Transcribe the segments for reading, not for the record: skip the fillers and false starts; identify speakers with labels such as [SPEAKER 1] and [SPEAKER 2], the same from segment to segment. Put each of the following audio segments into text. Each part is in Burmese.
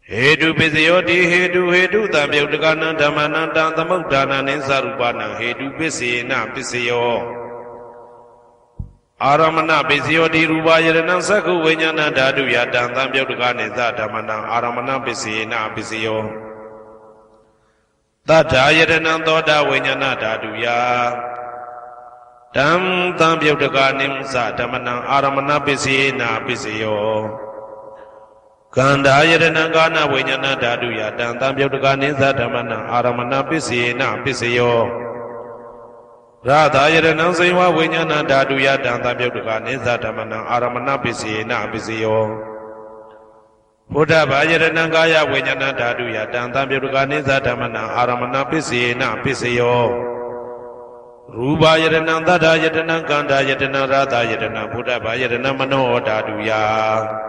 [SPEAKER 1] Hedu Pisayoti Hedu Tabyutakana Dhamananta Tamudana Ninsarupana Hedu Pisina Pisayo Aramana Pisayoti Rubayana Saku Vinyana Dadu Yatan Tabyutakani Zatamana Aramana Pisina Pisayo Tata Yadana Toda Vinyana Dadu Ya Tam Tabyutakani Zatamana Aramana Pisina Pisayo Kanda Yadana Gana Vinyana Dadu Yatan Tabyutakani Zatamana Aramana Pisina Pisayo Radha Yadana Seva Vinyana Dadu Yatan Tabyutakani Zatamana Aramana Pisina Pisayo Buddha Yadana Gaya Vinyana Dadu Yatan Tabyutakani Zatamana Aramana Pisina Pisayo Ruba Yadana Dada Yadana Kanda Yadana Radha Yadana Buddha Yadana Mano Dadu Ya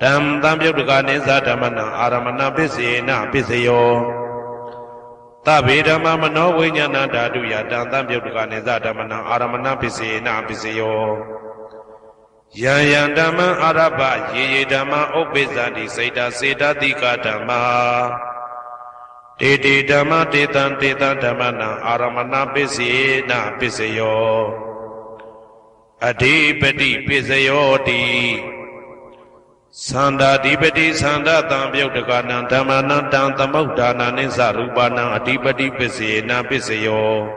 [SPEAKER 1] Tam Tabyutakani Zatamana Aramana Pisina Pisayo Tabidama Mano Vinyana Dadu Yatan Tabyutakani Zatamana Aramana Pisina Pisayo Yayandama Araba Yedama Obezadi Seda Seda Dika Dama Titi Dama Titan Damana Aramana Pisina Pisayo Adipati Pisayo Di Sanda Dipati Sanda Tabyutakana Dhamana Tamudana Ninsarupana Adipati Pisina Pisayo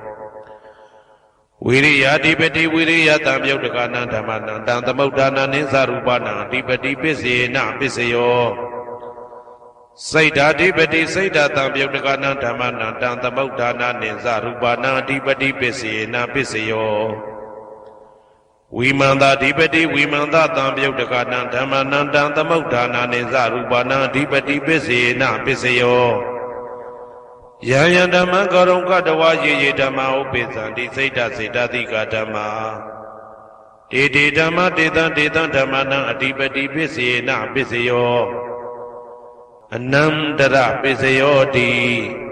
[SPEAKER 1] Viriya Dipati Viriya Tabyutakana Dhamana Tamudana Ninsarupana Adipati Pisina Pisayo Saida Dipati Saida Tabyutakana Dhamana Tamudana Ninsarupana Adipati Pisina Pisayo Vimanda Dipati Vimanda Tabyutakana Dhamana Tamudana Ninsarupana Adipati Pisina Pisayo Yayandama Karunka Dawa Yedama Upizandi Saida Saida Dika Dhamma Titi Dhamma Titan Dhamana Adipati Pisina Pisayo Anandara Pisayo Di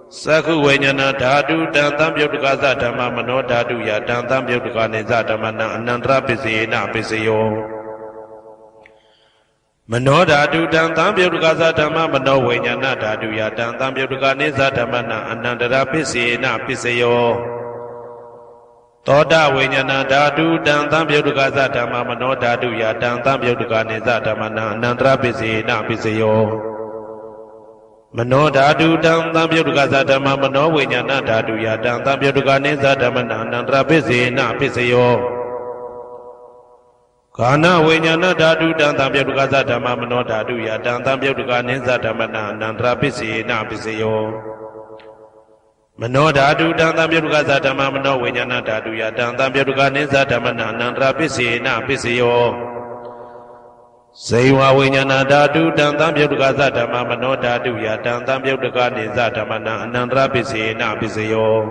[SPEAKER 1] Saku Vinyana Dhatu Tabyutakasa Dhamma Mano Dhatu Yatan Tabyutakani Zatamana Anandra Pisina Pisayo Mano Dhatu Tabyutakasa Dhamma Mano Vinyana Dhatu Yatan Tabyutakani Zatamana Anandra Pisina Pisayo Toda Vinyana Dhatu Tabyutakasa Dhamma Mano Dhatu Yatan Tabyutakani Zatamana Anandra Pisina Pisayo Mano Dhatu Tabyutakasa Dhamma Mano Vinyana Dhatu Yatan Tabyutakani Zatamana Anandra Pisina Pisayo Kana Vinyana Dhatu Tabyutakasa Dhamma Mano Dhatu Yatan Tabyutakani Zatamana Anandra Pisina Pisayo Mano Dhatu Tabyutakasa Dhamma Mano Vinyana Dhatu Yatan Tabyutakani Zatamana Anandra Pisina Pisayo Seiwa Vinyana Dhatu Tabyutakasa Dhamma Mano Dhatu Yatan Tabyutakani Zatamana Anandra Pisina Pisayo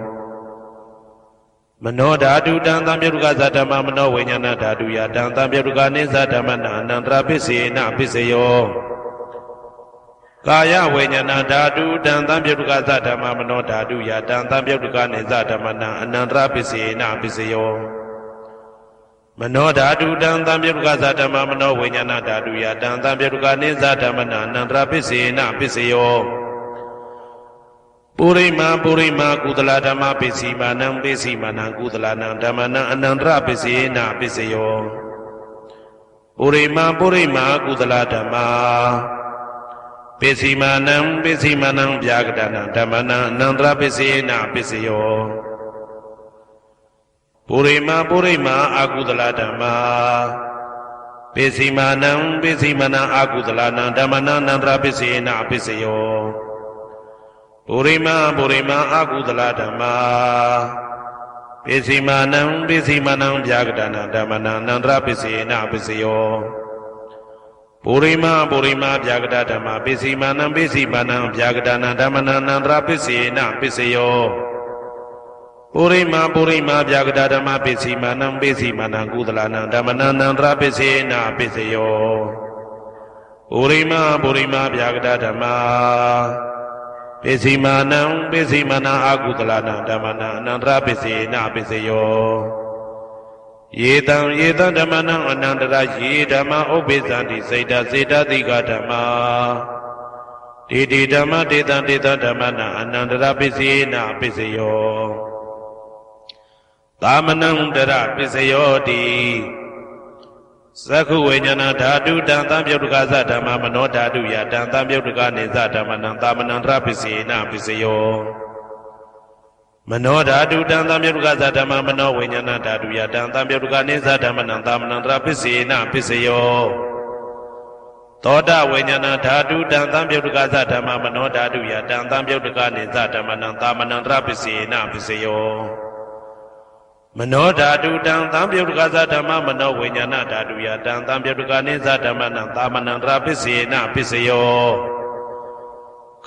[SPEAKER 1] Mano Dhatu Tabyutakasa Dhamma Mano Vinyana Dhatu Yatan Tabyutakani Zatamana Anandra Pisina Pisayo Kaya Vinyana Dhatu Tabyutakasa Dhamma Mano Dhatu Yatan Tabyutakani Zatamana Anandra Pisina Pisayo Mano Dhatu Tabyutakasa Dhamma Mano Vinyana Dhatu Yatan Tabyutakani Zatamana Anandra Pisina Pisayo Purima Kudala Dhamma Pisimanam Kudalanam Dhammana Anandra Pisina Pisayo Purima Kudala Dhamma Pisimanam Vyagadana Dhammana Anandra Pisina Pisayo Purima Akudala Dhamma Pisimanam Akudalana Dhammana Anandra Pisina Pisayo Purima Akudala Dhamma Pisimanam Vyagadana Dhammana Anandra Pisina Pisayo Purima Vyagada Dhamma Pisimanam Vyagadana Dhammana Anandra Pisina Pisayo Purima Vyagada Dhamma Pisimanam Kudalana Dhammana Anandra Pisina Pisayo Purima Vyagada Dhamma Pisimanam Akudalana Dhammana Anandra Pisina Pisayo Yetam Dhammana Anandra Yedama Obezandi Saida Dika Dhamma တေတိဓမ္မတေတံတေတဓမ္မနာအနန္တရပစ္စယေနပစ္စယောသာမနံတရပစ္စယောတိသက္ခုဝိညာဏဓာတုတံသံပြုတ်တကသဓမ္မမနောဓာတုယတံသံပြုတ်တကနေသဓမ္မနံသာမနံတရပစ္စယေနပစ္စယောမနောဓာတုတံသံပြုတ်တကသဓမ္မမနောဝိညာဏဓာတုယတံသံပြုတ်တကနေသဓမ္မနံသာမနံတရပစ္စယေနပစ္စယောသောတဝိညာဏဓာတုတံသံပြုတ်တကသဓမ္မမနောဓာတုယတံသံပြုတ်တကနေသဓမ္မနံသာမနံတရပစ္စယေနပစ္စယောမနောဓာတုတံသံပြုတ်တကသဓမ္မမနောဝိညာဏဓာတုယတံသံပြုတ်တကနေသဓမ္မနံသာမနံတရပစ္စယေနပစ္စယော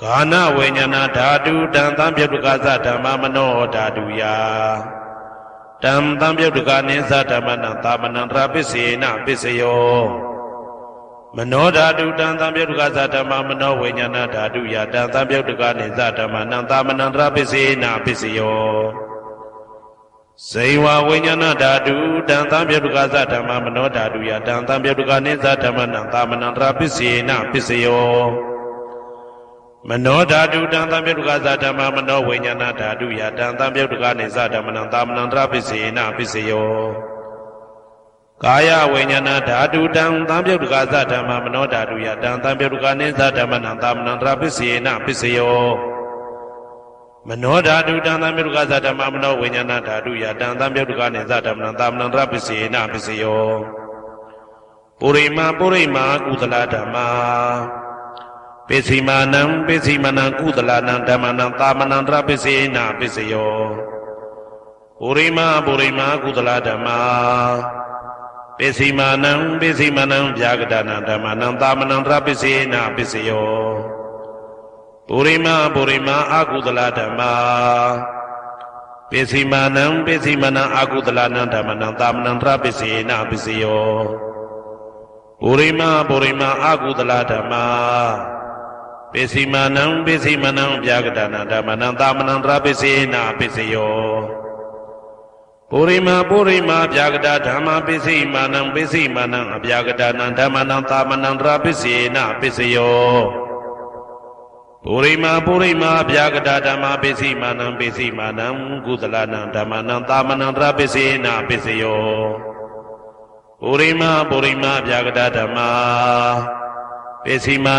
[SPEAKER 1] ဂာနဝိညာဏဓာတုတံသံပြုတ်တကသဓမ္မမနောဓာတုယတံသံပြုတ်တကနေသဓမ္မနံသာမနံတရပစ္စယေနပစ္စယောမနောဓာတုတံသံပြုတ်တကသဓမ္မမနောဝိညာဏဓာတုယတံသံပြုတ်တကနေသဓမ္မနံသာမနံတရပစ္စယေနပစ္စယောဇေဝဝိညာဏဓာတုတံသံပြုတ်တကသဓမ္မမနောဓာတုယတံသံပြုတ်တကနေသဓမ္မနံသာမနံတရပစ္စယေနပစ္စယောမနောဓာတုတံသံပြုတ်တကသဓမ္မမနောဝိညာဏဓာတုယတံသံပြုတ်တကနေသဓမ္မနံသာမနံတရပစ္စယေနပစ္စယောကာယဝိညာဏဓာတုတံသံပြုတ်တကသဓမ္မမနောဓာတုယတံသံပြုတ်တကနေသဓမ္မနံသာမနံတရပစ္စယေနပစ္စယောမနောဓာတုတံသံပြုတ်တကသဓမ္မမနောဝိညာဏဓာတုယတံသံပြုတ်တကနေသဓမ္မနံသာမနံတရပစ္စယေနပစ္စယောပုရိမာကုသလဓမ္မာပိစိမာနံပိစိမနံကုသလနံဓမ္မနံသာမနံတရပစ္စယေနပစ္စယောပုရိမာကုသလဓမ္မာပိစိမာနံဗျာဂဒနာဓမ္မနံသာမနံတရပစ္စယေနပစ္စယောပုရိမာအာကုသလဓမ္မာပိစိမာနံအာကုသလနံဓမ္မနံသာမနံတရပစ္စယေနပစ္စယောပုရိမာအာကုသလဓမ္မာပိစိမာနံဗျာဂဒနာဓမ္မနံသာမနံတရပစ္စယေနပစ္စယောပုရိမာဗျာဂဒဓမ္မာပိစိမာနံအဗျာဂဒနာဓမ္မနံသာမနံတရပစ္စယေနပစ္စယောပုရိမာဗျာဂဒဓမ္မာပိစိမာနံကုသလနံဓမ္မနံသာမနံတရပစ္စယေနပစ္စယောပုရိမာဗျာဂဒဓမ္မာပိစိမာ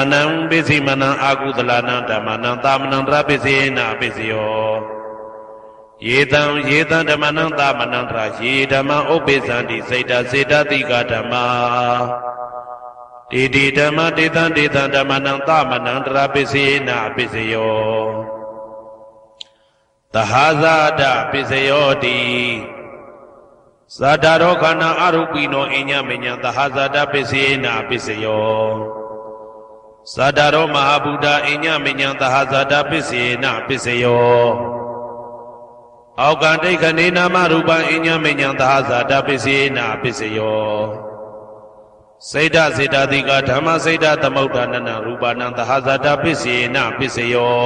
[SPEAKER 1] နံအာကုသလနံဓမ္မနံသာမနံတရပစ္စယေနပစ္စယောယေတံဓမ္မနံသာမနံတရယေဓမ္မဥပ္ပိသန္တိစေတတိကဓမ္မာတေတိဓမ္မတေတံဓမ္မနံသာမနံတရပစ္စယေနပစ္စယောသဟာဇာတပစ္စယောတိသတ္တရောခန္ဓာအရုပိနောအညမညံသဟာဇာတပစ္စယေနပစ္စယောသတ္တရောမဟာဗုဒ္ဓအညမညံသဟာဇာတပစ္စယေနပစ္စယောအောက်ကဒိဋ္ဌနေနာမရူပံအညမညံသဟာဇာတပစ္စယေနပစ္စယောစေတတိကဓမ္မစေတသမုဋ္ဌာနနရူပနံသဟာဇာတပစ္စယေနပစ္စယော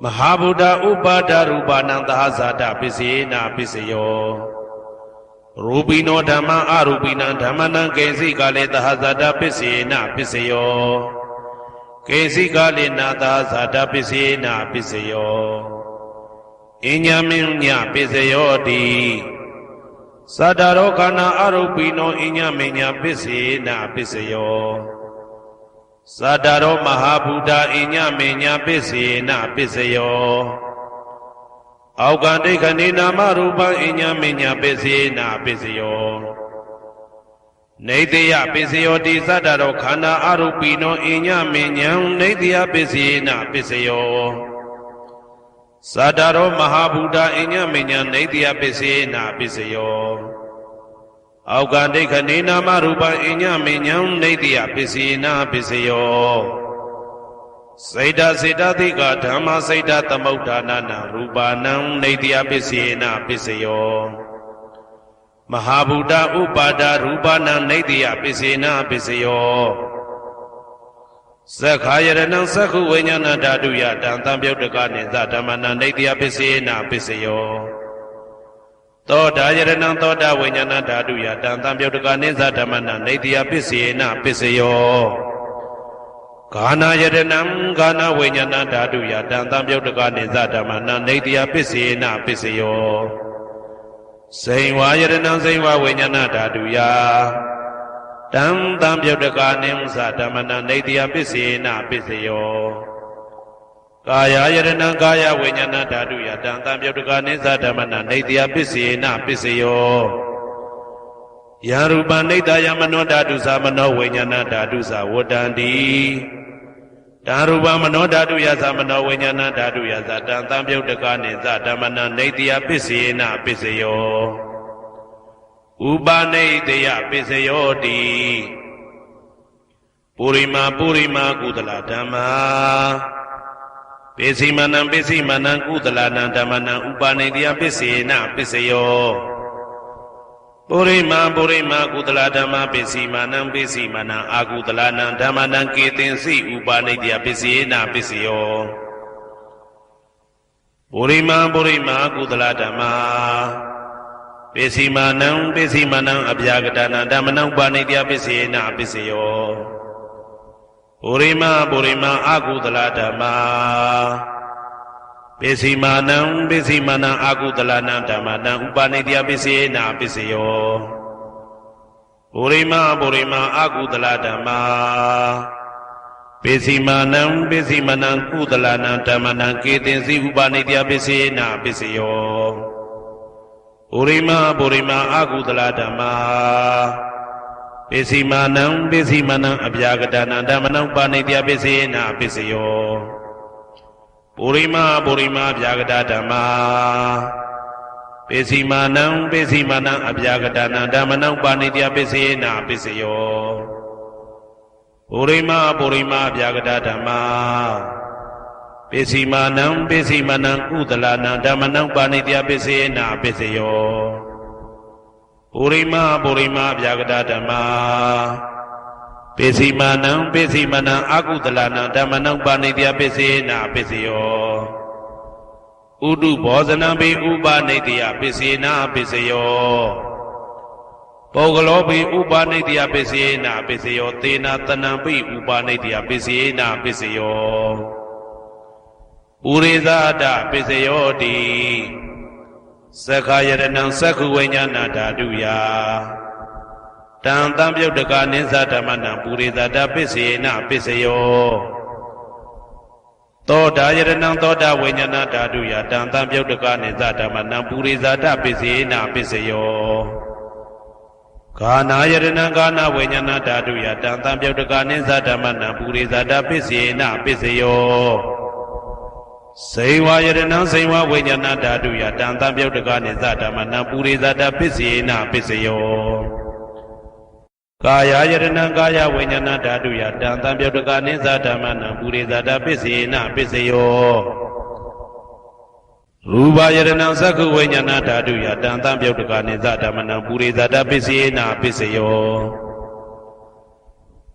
[SPEAKER 1] မဟာဗုဒ္ဓဥပါဒရူပနံသဟာဇာတပစ္စယေနပစ္စယောရူပိနောဓမ္မအရူပိနံဓမ္မနံကေစီကလေသဟာဇာတပစ္စယေနပစ္စယောကေစီကလေနာသဟာဇာတပစ္စယေနပစ္စယောအညမညပစ္စယောတိသတ္တရောခန္ဓာအရုပိနောအညမညပစ္စယေနပစ္စယောသတ္တရောမဟာဗုဒ္ဓအညမညပစ္စယေနပစ္စယောအောက်ကဒိဋ္ဌနေနာမရူပံအညမညပစ္စယေနပစ္စယောနေတယပစ္စယောတိသတ္တရောခန္ဓာအရုပိနောအညမညံနေတယပစ္စယေနပစ္စယောသတ္တရောမဟာဗုဒ္ဓအညမညံနေတယပစ္စယေနပစ္စယောအောက်ကဒိဋ္ဌနေနာမရူပံအညမညံနေတယပစ္စယေနပစ္စယောစေတသိကဓမ္မစေတသမုဋ္ဌာနနရူပနံနေတယပစ္စယေနပစ္စယောမဟာဗုဒ္ဓဥပါဒရူပနံနေတယပစ္စယေနပစ္စယောသက္ခာယရဏံသက္ခုဝိညာဏဓာတုယတံသံပြုတ်တကနေသဓမ္မနံနေတယပစ္စယေနပစ္စယောသောတာယရဏံသောတာဝိညာဏဓာတုယတံသံပြုတ်တကနေသဓမ္မနံနေတယပစ္စယေနပစ္စယော Gana Yadanam Gana Vinyana Dadu Yatan Tamyotuka Nizadamana Nadia Pisina Pisayo Saywa Yadanam Saywa Vinyana Daduya Tam Tamyotuka Nimsadamana Nadia Pisina Pisayo Kaya Yadanam Kaya Vinyana Dadu Yatan Tamyotuka Nizadamana Nadia Pisina Pisayo Yaruba Nida Yamano Dadu Samano Vinyana Dadu Sawadandi Daruba Mano Dadu Yazamano Vinyana Dadu Yazatan Tamyotuka Nizadamana Nadia Pisina Pisayo Uba Nadia Pisayo Di Purima Purima Kudala Dhamma Pisimanam Pisimanam Kudala Dhamma Uba Nadia Pisina Pisayo Purima Purima Kudala Dhamma Pisimanam Pisimanam Akudala Dhamma Ketinsi Uba Nadia Pisina Pisayo Purima Purima Kudala Dhamma Pisimanam Pisimanam Abhyagadana Dhamma Uba Nadia Pisina Pisayo Purima Purima Akudala Dhamma Pisimanam Pisimanam Akudala Dhamma Uba Nadia Pisina Pisayo Purima Purima Akudala Dhamma Pisimanam Pisimanam Kudala Dhamma Ketinsi Uba Nadia Pisina Pisayo Purima Purima Akudala Dhamma Pisimanam Pisimanam Abhyagadana Dhamma Uba Nadia Pisina Pisayo Purima Purima Abhyagada Dhamma Pisimanam Pisimanam Abhyagadana Dhamma Uba Nadia Pisina Pisayo Purima Purima Abhyagada Dhamma Pisimanam Pisimanam Kudala Dhamma Uba Nadia Pisina Pisayo Purima Purima Abhyagada Dhamma Pisimanam Pisimanam Akudala Dhamma Uba Nadia Pisina Pisayo Udu Bhozanam Uba Nadia Pisina Pisayo Pogalobi Uba Nadia Pisina Pisayo Tena Tanambi Uba Nadia Pisina Pisayo Urizada Pisayo Di Sakhayaranam Sakhuvinyana Daduya Tam Tamyotuka Nizadamana Purizada Pisina Pisayo Toda Yadanam Toda Vinyana Daduya Tam Tamyotuka Nizadamana Purizada Pisina Pisayo Kana Yadanam Kana Vinyana Daduya Tam Tamyotuka Nizadamana Purizada Pisina Pisayo Saywa Yadanam Saywa Vinyana Daduya Tam Tamyotuka Nizadamana Purizada Pisina Pisayo Kaya Yadanam Kaya Vinyana Daduya Tam Tamyotuka Nizadamana Purizada Pisina Pisayo Ruba Yadanam Sakhu Vinyana Daduya Tam Tamyotuka Nizadamana Purizada Pisina Pisayo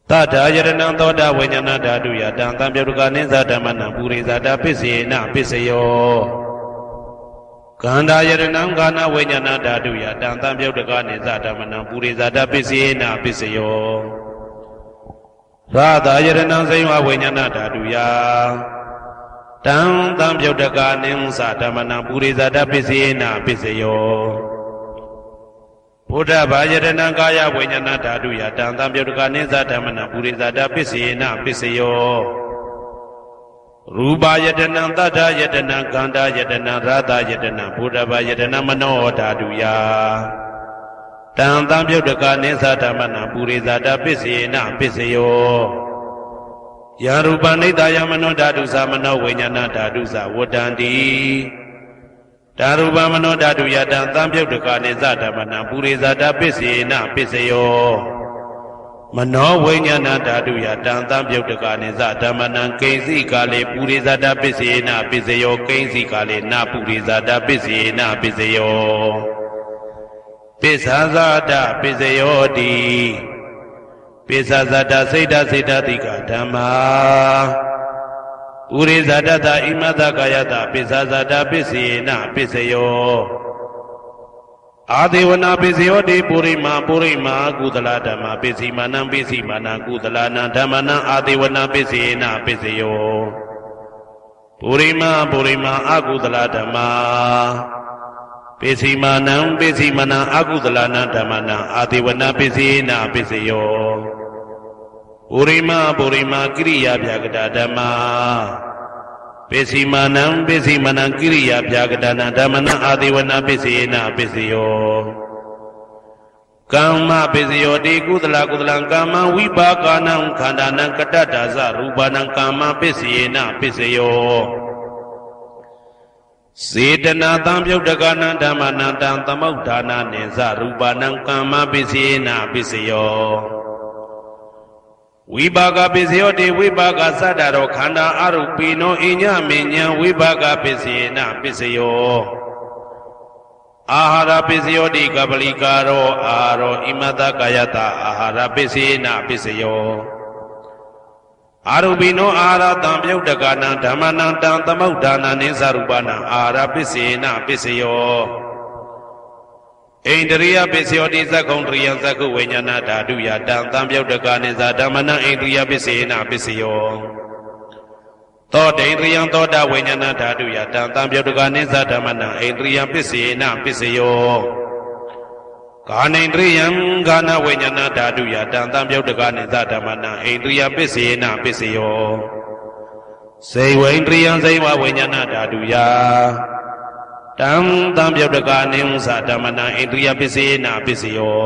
[SPEAKER 1] Tata Yadanam Toda Vinyana Daduya Tam Tamyotuka Nizadamana Purizada Pisina Pisayo Kanda Yadanam Kana Vinyana Daduya Tam Tamyotuka Nizadamana Purizada Pisina Pisayo Radha Yadanam Saywa Vinyana Daduya Tam Tamyotuka Nizadamana Purizada Pisina Pisayo Buddha Yadanam Kaya Vinyana Daduya Tam Tamyotuka Nizadamana Purizada Pisina Pisayo Ruba Yadanam Tata Yadanam Kanda Yadanam Radha Yadanam Buddha Yadanam Mano Daduya Tam Tamyotuka Nizadamana Purizada Pisina Pisayo Yaruba Nida Yamano Dadu Samano Vinyana Dadu Sawadandi Daruba Mano Daduya Tam Tamyotuka Nizadamana Purizada Pisina Pisayo Mano Vinyana Daduya Tam Tamyotuka Nizadamana Kainsi Kale Purizada Pisina Pisayo Kainsi Kale Na Purizada Pisina Pisayo Pisazada Pisayo Di Pisazada Seda Seda Dika Dhamma Purizada Da Imada Kayata Pisazada Pisina Pisayo အာဒေဝနာပိစယောတိပုရိမာကုသလဓမ္မပိစီမာနံကုသလနာဓမ္မနံအာဒေဝနာပိစေနပိစယောပုရိမာအကုသလဓမ္မပိစီမာနံအကုသလနာဓမ္မနံအာဒေဝနာပိစေနပိစယောပုရိမာကိရိယာဗျာကတာဓမ္မပိစီမာနံကိရိယာဗျာကတာနာဓမ္မနံအာဒေဝနာပိစေနပိစယောကမ္မပိစယောတိကုသလကမ္မဝိပါကနံခန္ဓာနံကတ္တဒါဇရူပနံကမ္မပိစေနပိစယောစေတနာတံပြုတ်တကနံဓမ္မနံတံသမုဋ္ဌာနာနိဇရူပနံကမ္မပိစေနပိစယောဝိပါကပိစယောတိဝိပါကသတ္တရောခန္ဓာအရုပိနောအညမေညံဝိပါကပိစေနပိစယောအာဟာရပိစယောတိကပလိကာရောအာရောဣမတကာယတအာဟာရပိစေနပိစယောအာရုပိနောအာဟာရတံပြုတ်တကနံဓမ္မနံတံသမုဋ္ဌာနာနိသရူပနံအာဟာရပိစေနပိစယောဣန္ဒရိယပိစယောတိသက္ကုံတရိယသက္ကုဝိညာဏဓာတုယတံသံပြုတ်တကနိသဓမ္မနံဣန္ဒရိယပိစေနပိစယောသောတေန္ဒရိယသောတာဝိညာဏဓာတုယတံသံပြုတ်တကနိသဓမ္မနံဣန္ဒရိယပိစေနပိစယောကာနိန္ဒရိယံဂာနဝိညာဏဓာတုယတံသံပြုတ်တကနိသဓမ္မနံဣန္ဒရိယပိစေနပိစယောစေဝိန္ဒရိယံစေဝဝိညာဏဓာတုယတံသံပြုတ်တကနိသဓမ္မနံဣန္ဒရိယပိစေနပိစယော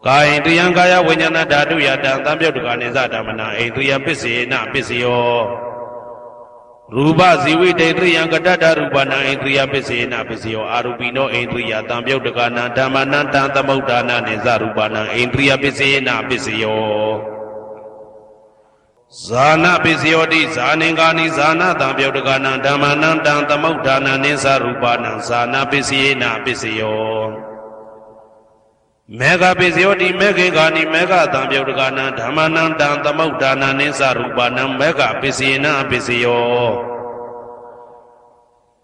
[SPEAKER 1] ကာယန္တယံကာယဝိညာဏဓာတုယတံသံပြုတ်တကနိသဓမ္မနံဣန္ဒရိယပိစေနပိစယောရူပဇီဝိတေတရိယံကတ္တရူပနံဣန္ဒရိယပိစေနပိစယောအာရူပိနောဣန္ဒရိယတံပြုတ်တကနံဓမ္မနံတံသမုဋ္ဌာနာနိသရူပနံဣန္ဒရိယပိစေနပိစယောဇာနာပိစယောတိဇာနင်္ဂာနိဇာနာတံပြုတ်တကနံဓမ္မနံတံသမုဋ္ဌာနာနိသရူပနံဇာနာပိစေနပိစယောမေဃပိစယောတိမေခေဂာနိမေဃတံပြုတ်တကနံဓမ္မနံတံသမုဋ္ဌာနာနိသရူပနံမေဃပိစေနပိစယော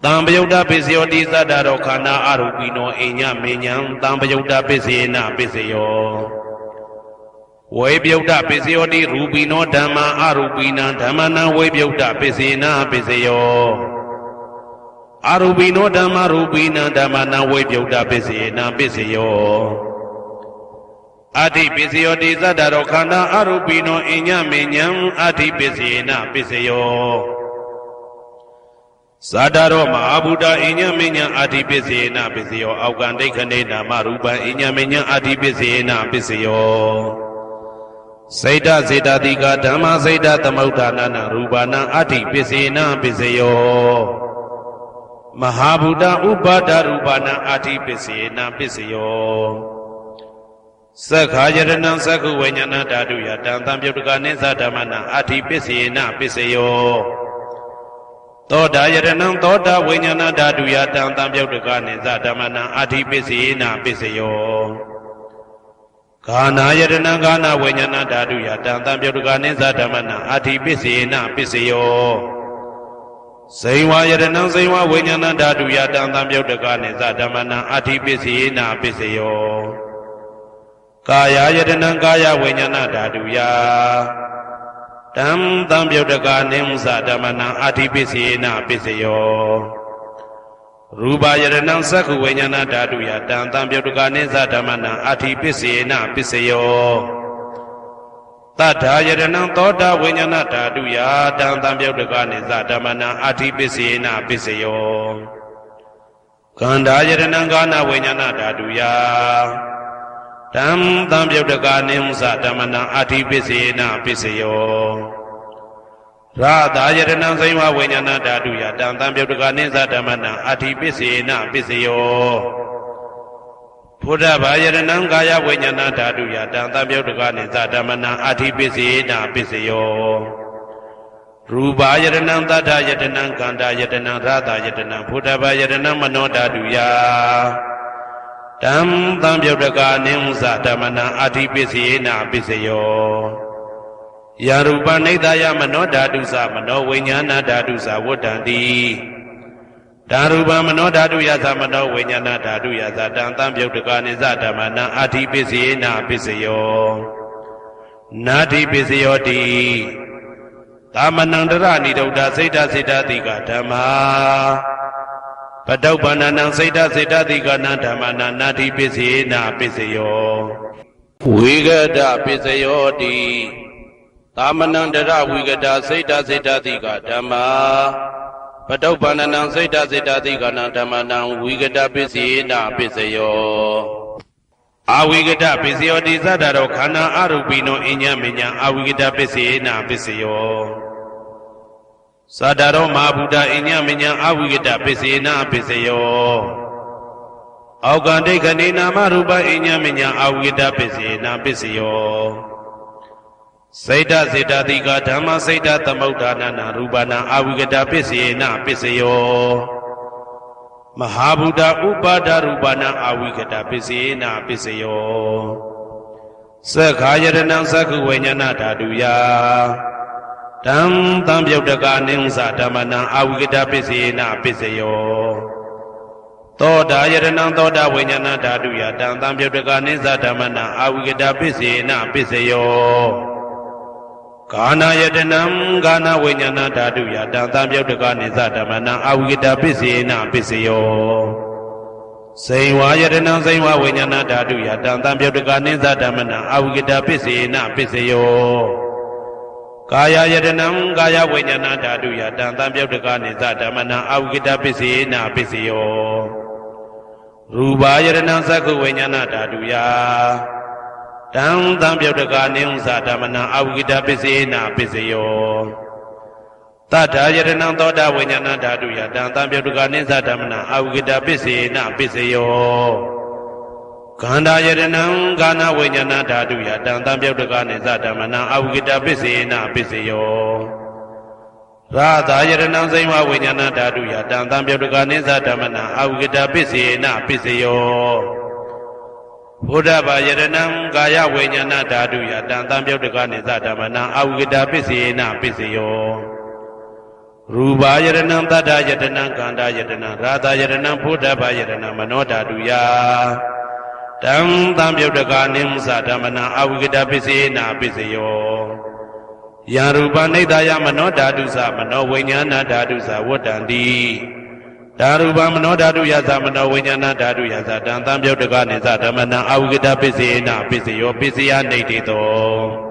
[SPEAKER 1] တံပယုတ်တပိစယောတိသတ္တရောခန္ဓာအရူပိနောအိညမေညံတံပယုတ်တပိစေနပိစယောဝေပယုတ်တပိစယောတိရူပိနောဓမ္မာအရူပိနံဓမ္မနံဝေပယုတ်တပိစေနပိစယောအရူပိနောဓမ္မာရူပိနံဓမ္မနံဝေပယုတ်တပိစေနပိစယောအဋ္ဌိပိစယောတိသတ္တရောခန္ဓာအရူပိနောအိညမေညံအဋ္ဌိပိစေနပိစယောဇာတာရောမဟာဗုဒ္ဓအိညမေညံအဋ္ဌိပိစေနပိစယောအောက်ကံဒိဋ္ဌနေနာမရူပံအိညမေညံအဋ္ဌိပိစေနပိစယောစေတစေတတိကဓမ္မစေတသမုဋ္ဌာနာနရူပနံအဋ္ဌိပိစေနပိစယောမဟာဗုဒ္ဓဥပါဒရူပနံအဋ္ဌိပိစေနပိစယောသက္ခာယရဏံသက္ခုဝိညာဏဓာတုယတံသံပြုတ်တကနိသဓမ္မနံအဋ္ဌိပိစေနပိစယောသောတာယရဏံသောတာဝိညာဏဓာတုယတံသံပြုတ်တကနိသဓမ္မနံအဋ္ဌိပိစေနပိစယောဂာနာယရဏံဂာနဝိညာဏဓာတုယတံသံပြုတ်တကနိသဓမ္မနံအဋ္ဌိပိစေနပိစယောဇိဝယရဏံဇိဝဝိညာဏဓာတုယတံသံပြုတ်တကနိသဓမ္မနံအဋ္ဌိပိစေနပိစယောကာယယတနံကာယဝိညာဏဓာတုယတံသံပြုတ်တကနိသဓမ္မနံအဋ္ဌိပိစေနပိစယောရူပယတနံသက္ခုဝိညာဏဓာတုယတံသံပြုတ်တကနိသဓမ္မနံအဋ္ဌိပိစေနပိစယောတတ္ထာယတနံသောတာဝိညာဏဓာတုယတံသံပြုတ်တကနိသဓမ္မနံအဋ္ဌိပိစေနပိစယောကန္ဓာယတနံကာနဝိညာဏဓာတုယတံသံပြုတ်တကနိသဓမ္မနံအဋ္ဌိပိစေနပိစယောရာသာယတနံဇိဝဝိညာဏဓာတုယတံသံပြုတ်တကနိသဓမ္မနံအဋ္ဌိပိစေနပိစယောဘုဒ္ဓဘာယတနံကာယဝိညာဏဓာတုယတံသံပြုတ်တကနိသဓမ္မနံအဋ္ဌိပိစေနပိစယောရူပယတနံသတ္တယတနံကန္တာယတနံရာသာယတနံဘုဒ္ဓဘာယတနံမနောဓာတုယတံသံပြုတ်တကနိသဓမ္မနံအဋ္ဌိပိစေနပိစယောယရူပနိဒာယမနောဓာတုသမနောဝိညာဏဓာတုသဝတ္တန္တိ တံရူပမနောဓာတုယသမနောဝိညာဏဓာတုယသတံသံပြုတ်တကနိစ္စဓမ္မနံအာတိပစ္စယေနပစ္စယောနာတိပစ္စယောတိသာမဏံတရဏိဒုဒ္ဓစိတ်တစိတ္တတိကဓမ္မာပတုပ္ပန္နံစိတ်တစိတ္တတိကနံဓမ္မနံနာတိပစ္စယေနပစ္စယောဝိဂဒပစ္စယောတိသာမဏံတရဝိဂဒစိတ်တစိတ္တတိကဓမ္မာပတုပ္ပန္နံစိတ်တစိတ္တတိကနံဓမ္မနံဝိဂဒပစ္စယေနပစ္စယောအာဝိကတပစ္စယောတိသတ္တရောခန္ဓာအရူပိနောအညမညအာဝိကတပစ္စယေနပစ္စယောသတ္တရောမဟာဗုဒ္ဓအညမညအာဝိကတပစ္စယေနပစ္စယောအောက်ကံဒိဋ္ဌနေနာမရူပအညမညအာဝိကတပစ္စယေနပစ္စယောစိတ်တစေတတိကဓမ္မစိတ်တသမုဋ္ဌာနာရူပနာအာဝိကတပစ္စယေနပစ္စယောမဟာဗုဒ္ဓဥပါဒရူပနာအာဝိကတပစ္စယေနပစ္စယောသက္ခာယတနံသက္ခုဝိညာဏဓာတုယတံသံပြုတ်တကအနိစ္စဓမ္မနံအာဝိကတပစ္စယေနပစ္စယောသောတာယတနံသောတာဝိညာဏဓာတုယတံသံပြုတ်တကအနိစ္စဓမ္မနံအာဝိကတပစ္စယေနပစ္စယောကာနာယတနံကာနာဝိညာဏဓာတုယတံသံပြုတ်တကနိစ္စဓမ္မနံအာဝိကတပစ္စယေနပစ္စယောစိန်ဝါယတနံစိန်ဝဝိညာဏဓာတုယတံသံပြုတ်တကနိစ္စဓမ္မနံအာဝိကတပစ္စယေနပစ္စယောကာယယတနံကာယဝိညာဏဓာတုယတံသံပြုတ်တကနိစ္စဓမ္မနံအာဝိကတပစ္စယေနပစ္စယောရူပယတနံသက္ခုဝိညာဏဓာတုယတံသံပြုတ်တကနိစ္စဓမ္မနံအာဝိကတပစ္စယေနပစ္စယောတထာယတနံသောတာဝိညာဏဓာတုယတံသံပြုတ်တကနိစ္စဓမ္မနံအာဝိကတပစ္စယေနပစ္စယောခန္ဓာယတနံကာနဝိညာဏဓာတုယတံသံပြုတ်တကနိစ္စဓမ္မနံအာဝိကတပစ္စယေနပစ္စယောရာသာယတနံစိမဝိညာဏဓာတုယတံသံပြုတ်တကနိစ္စဓမ္မနံအာဝိကတပစ္စယေနပစ္စယောဘုဒ္ဓဘာယတနံကာယဝိညာဏဓာတုယတံသံပြုတ်တကနိစ္စဓမ္မနံအာဝိကတပစ္စယေနပစ္စယောရူပယတနံတတ္တယတနံခန္ဓာယတနံရာသယတနံဘုဒ္ဓဘာယတနံမနောဓာတုယတံသံပြုတ်တကနိစ္စဓမ္မနံအာဝိကတပစ္စယေနပစ္စယောယံရူပနိဒာယမနောဓာတုသမနောဝိညာဏဓာတုသဝတ္တန္တိဓာရူပမနောဓာတုယသမနောဝိညာဏဓာတုယသတံသံပြုတ်တကနိစ္စဓမ္မနံအာဝိကတပစ္စယေနပစ္စယောပစ္စယနိဋ္ဌိတော